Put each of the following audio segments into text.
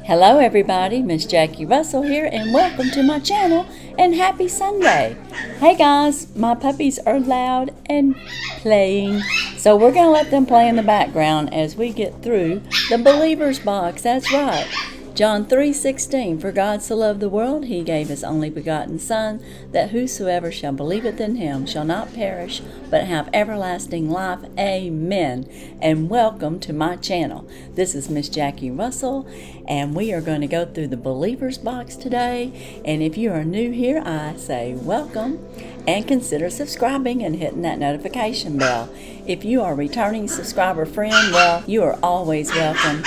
Hello everybody, Miss Jackie Russell here, and welcome to my channel, and happy Sunday. Hey guys, my puppies are loud and playing, so we're going to let them play in the background as we get through the Believer's Box. That's right. John 3:16, for God so loved the world, he gave his only begotten Son, that whosoever shall believeth in him shall not perish, but have everlasting life. Amen. And welcome to my channel. This is Miss Jackie Russell, and we are going to go through the Believer's Box today. And if you are new here, I say welcome, and consider subscribing and hitting that notification bell. If you are a returning subscriber friend, well, you are always welcome.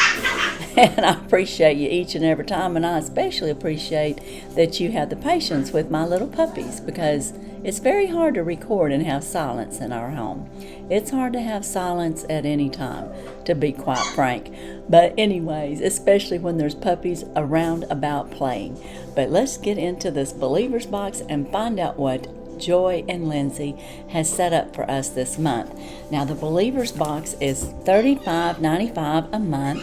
And I appreciate you each and every time, and I especially appreciate that you have the patience with my little puppies, because it's very hard to record and have silence in our home. It's hard to have silence at any time, to be quite frank. But anyways, especially when there's puppies around about playing. But let's get into this Believer's Box and find out what Joy and Lindsay has set up for us this month. Now, the Believer's Box is $35.95 a month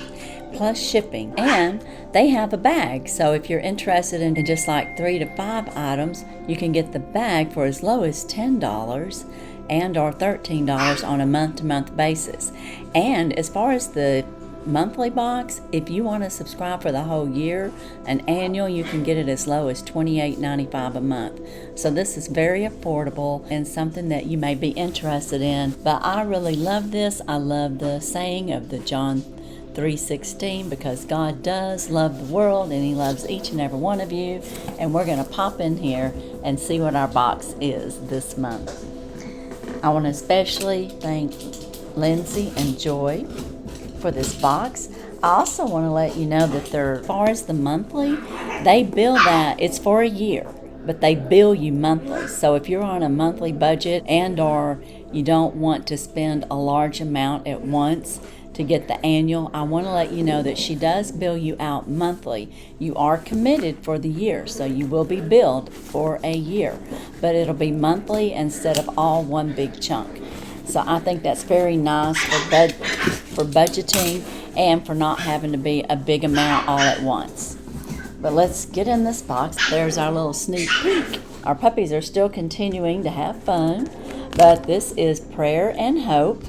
plus shipping, and they have a bag, so if you're interested in just like 3 to 5 items, you can get the bag for as low as $10 and or $13 on a month-to-month basis. And as far as the monthly box, if you want to subscribe for the whole year, an annual, you can get it as low as $28.95 a month. So this is very affordable and something that you may be interested in. But I really love this. I love the saying of the John 3:16, because God does love the world and he loves each and every one of you. And we're going to pop in here and see what our box is this month. I want to especially thank Lindsay and Joy for this box. I also want to let you know that as far as the monthly, they bill that it's for a year, but they bill you monthly. So if you're on a monthly budget and or you don't want to spend a large amount at once to get the annual, I want to let you know that she does bill you out monthly. You are committed for the year, so you will be billed for a year, but it'll be monthly instead of all one big chunk. So I think that's very nice for budgeting and for not having to be a big amount all at once. But let's get in this box. There's our little sneak peek. Our puppies are still continuing to have fun, but this is Prayer and Hope.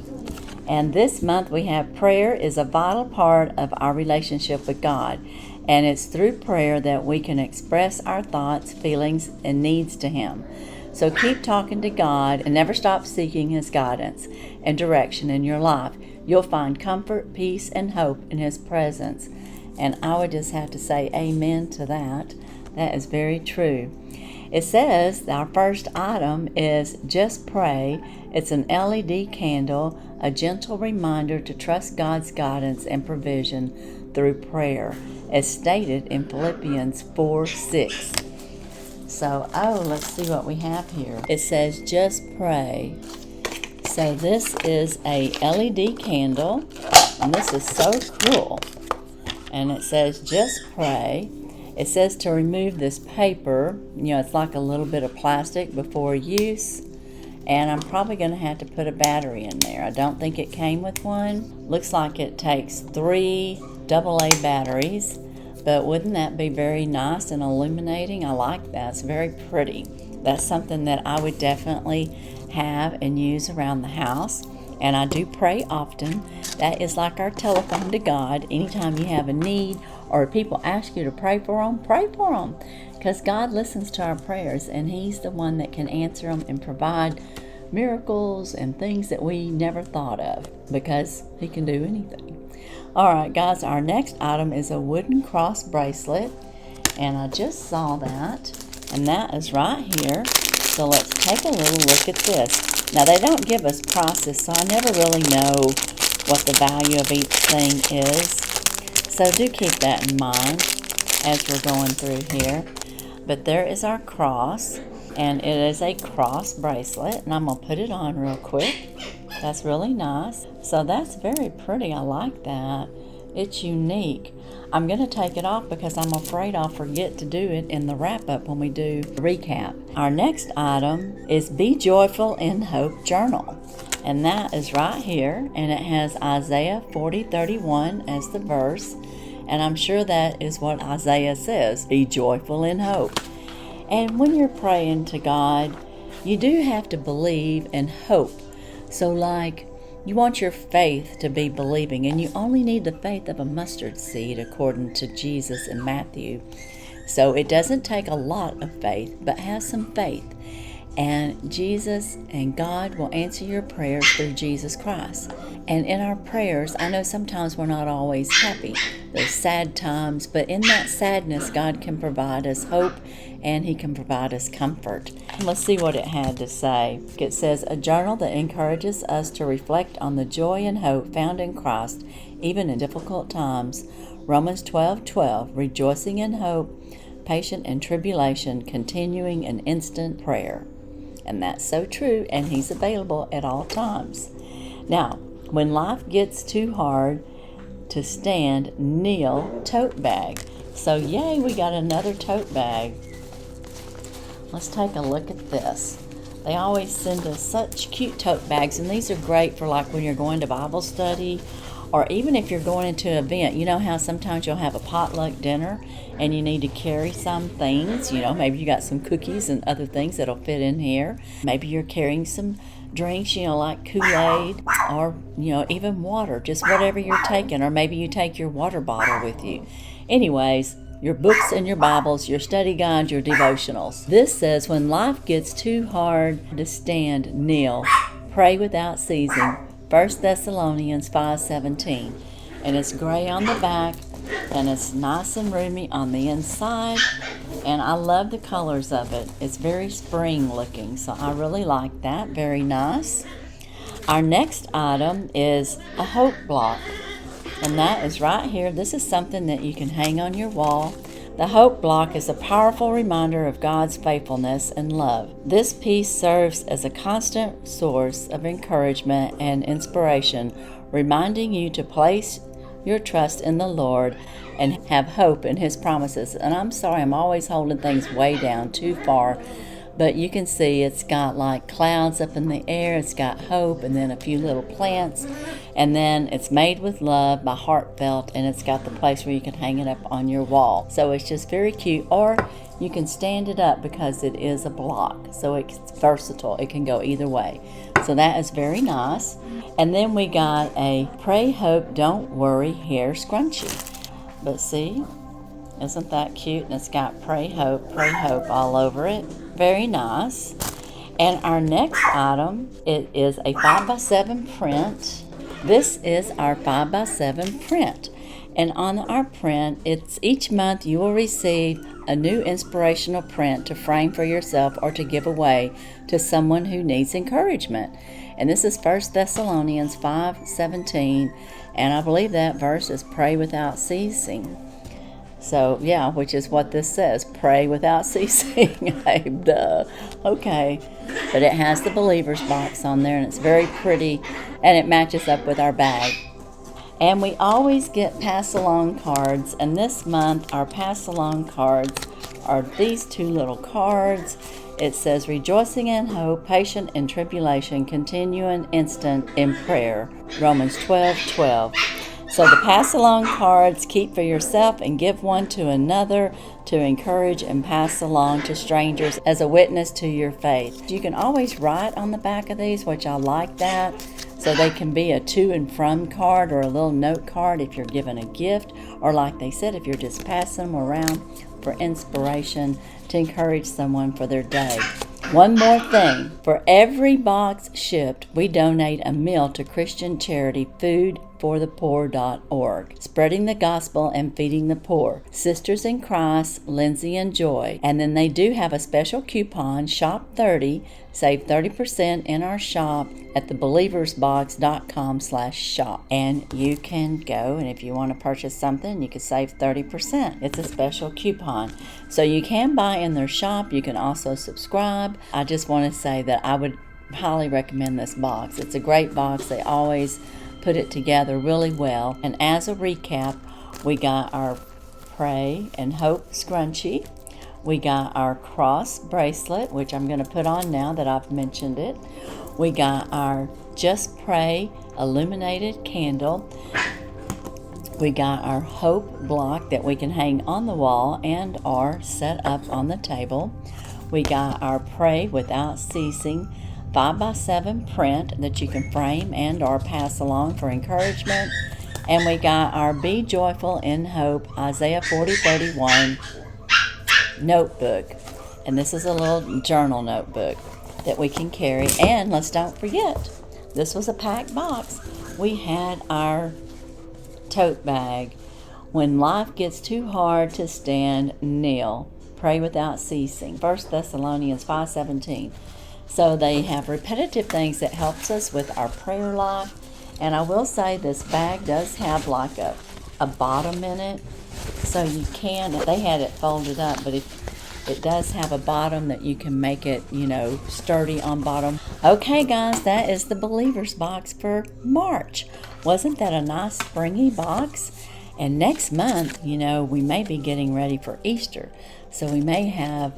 And this month we have prayer is a vital part of our relationship with God. And it's through prayer that we can express our thoughts, feelings, and needs to Him. So keep talking to God and never stop seeking His guidance and direction in your life. You'll find comfort, peace, and hope in His presence. And I would just have to say amen to that. That is very true. It says our first item is Just Pray. It's an LED candle, a gentle reminder to trust God's guidance and provision through prayer, as stated in Philippians 4:6. So, let's see what we have here. It says Just Pray. So this is a LED candle, and this is so cool. And it says Just Pray. It says to remove this paper, it's like a little bit of plastic before use. And I'm probably going to have to put a battery in there. I don't think it came with one. Looks like it takes 3 AA batteries. But wouldn't that be very nice and illuminating? I like that. It's very pretty. That's something that I would definitely have and use around the house. And I do pray often. That is like our telephone to God. Anytime you have a need or people ask you to pray for them, pray for them. Because God listens to our prayers, and He's the one that can answer them and provide miracles and things that we never thought of, because He can do anything. All right, guys, our next item is a wooden cross bracelet, and I just saw that, and that is right here. So let's take a little look at this. Now, they don't give us prices, so I never really know what the value of each thing is. So do keep that in mind as we're going through here. But there is our cross, and it is a cross bracelet, and I'm going to put it on real quick. That's really nice. So that's very pretty. I like that. It's unique. I'm going to take it off because I'm afraid I'll forget to do it in the wrap-up when we do the recap. Our next item is Be Joyful in Hope Journal. And that is right here, and it has Isaiah 40:31 as the verse. And I'm sure that is what Isaiah says, be joyful in hope. And when you're praying to God, you do have to believe and hope. So like, you want your faith to be believing, and you only need the faith of a mustard seed according to Jesus in Matthew. So it doesn't take a lot of faith, but have some faith. And Jesus and God will answer your prayers through Jesus Christ. And in our prayers, I know sometimes we're not always happy. There's sad times, but in that sadness, God can provide us hope and He can provide us comfort. Let's see what it had to say. It says, a journal that encourages us to reflect on the joy and hope found in Christ, even in difficult times. Romans 12:12, rejoicing in hope, patient in tribulation, continuing in instant prayer. And that's so true, and He's available at all times. Now, when life gets too hard to stand, kneel, tote bag. So yay, we got another tote bag. Let's take a look at this. They always send us such cute tote bags, and these are great for like when you're going to Bible study, or even if you're going into an event. You know how sometimes you'll have a potluck dinner and you need to carry some things. You know, maybe you got some cookies and other things that'll fit in here. Maybe you're carrying some drinks, you know, like Kool-Aid, or, you know, even water, just whatever you're taking. Or maybe you take your water bottle with you. Anyways, your books and your Bibles, your study guides, your devotionals. This says, when life gets too hard to stand, kneel, pray without ceasing. 1 Thessalonians 5:17. And it's gray on the back, and it's nice and roomy on the inside, and I love the colors of it. It's very spring looking, so I really like that. Very nice. Our next item is a hope block, and that is right here. This is something that you can hang on your wall. The hope block is a powerful reminder of God's faithfulness and love. This piece serves as a constant source of encouragement and inspiration, reminding you to place your trust in the Lord and have hope in His promises. And I'm sorry, I'm always holding things way down too far, but you can see it's got like clouds up in the air, it's got hope, and then a few little plants, and then it's made with love by Heartfelt, and it's got the place where you can hang it up on your wall. So it's just very cute, or you can stand it up because it is a block, so it's versatile. It can go either way. So that is very nice. And then we got a Pray Hope Don't Worry hair scrunchie. But see, isn't that cute? And it's got pray hope all over it. Very nice. And our next item, it is a 5x7 print. This is our 5x7 print. And on our print, it's each month you will receive a new inspirational print to frame for yourself or to give away to someone who needs encouragement. And this is 1 Thessalonians 5:17, and I believe that verse is pray without ceasing. So, yeah, which is what this says, pray without ceasing. Duh. Okay. But it has the believer's box on there, and it's very pretty, and it matches up with our bag. And we always get pass-along cards, and this month our pass-along cards are these two little cards. It says, rejoicing in hope, patient in tribulation, continuing instant in prayer. Romans 12:12. So the pass-along cards, keep for yourself and give one to another to encourage and pass along to strangers as a witness to your faith. You can always write on the back of these, which I like that. So they can be a to and from card or a little note card if you're giving a gift, or like they said, if you're just passing them around for inspiration to encourage someone for their day. One more thing, for every box shipped, we donate a meal to Christian charity foodforthepoor.org, spreading the gospel and feeding the poor. Sisters in Christ, Lindsay and Joy. And then they do have a special coupon, Shop 30, save 30% in our shop at thebelieversbox.com/shop. And you can go, and if you want to purchase something, you can save 30%. It's a special coupon. So you can buy in their shop. You can also subscribe. I just want to say that I would highly recommend this box. It's a great box. They always put it together really well. And as a recap, we got our Pray and Hope scrunchie. We got our cross bracelet, which I'm going to put on now that I've mentioned it. We got our Just Pray illuminated candle. We got our hope block that we can hang on the wall and are set up on the table. We got our pray without ceasing 5x7 print that you can frame and or pass along for encouragement. And we got our Be Joyful in Hope Isaiah 40:31 notebook. And this is a little journal notebook that we can carry. And let's don't forget, this was a packed box. We had our tote bag. When life gets too hard to stand, kneel. Pray without ceasing. 1 Thessalonians 5:17. So they have repetitive things that helps us with our prayer life. And I will say this bag does have like a bottom in it. So you can, if they had it folded up, but if it does have a bottom that you can make it, sturdy on bottom. Okay, guys, that is the Believer's Box for March. Wasn't that a nice springy box? And next month, we may be getting ready for Easter. So we may have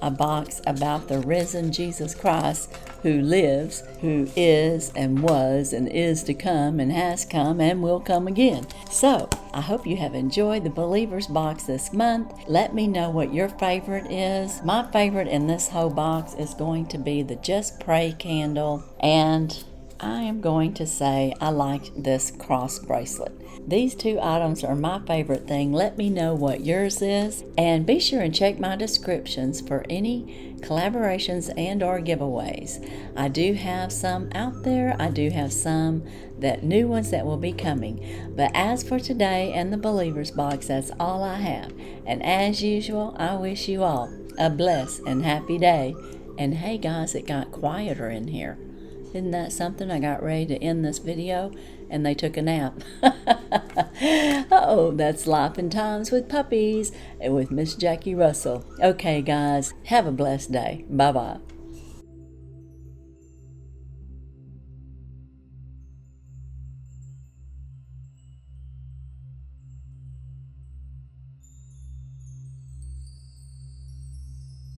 a box about the risen Jesus Christ who lives, who is and was and is to come and has come and will come again. So I hope you have enjoyed the Believer's Box this month. Let me know what your favorite is. My favorite in this whole box is going to be the Just Pray candle, and I am going to say I like this cross bracelet. These two items are my favorite thing. Let me know what yours is, and be sure and check my descriptions for any collaborations and or giveaways. I do have some out there. I do have some new ones that will be coming. But as for today and the Believer's Box, that's all I have. And as usual, I wish you all a blessed and happy day. And hey guys, it got quieter in here. Isn't that something? I got ready to end this video and they took a nap. Oh, that's Life and Times with Puppies and with Miss Jackie Russell. Okay, guys, have a blessed day. Bye-bye.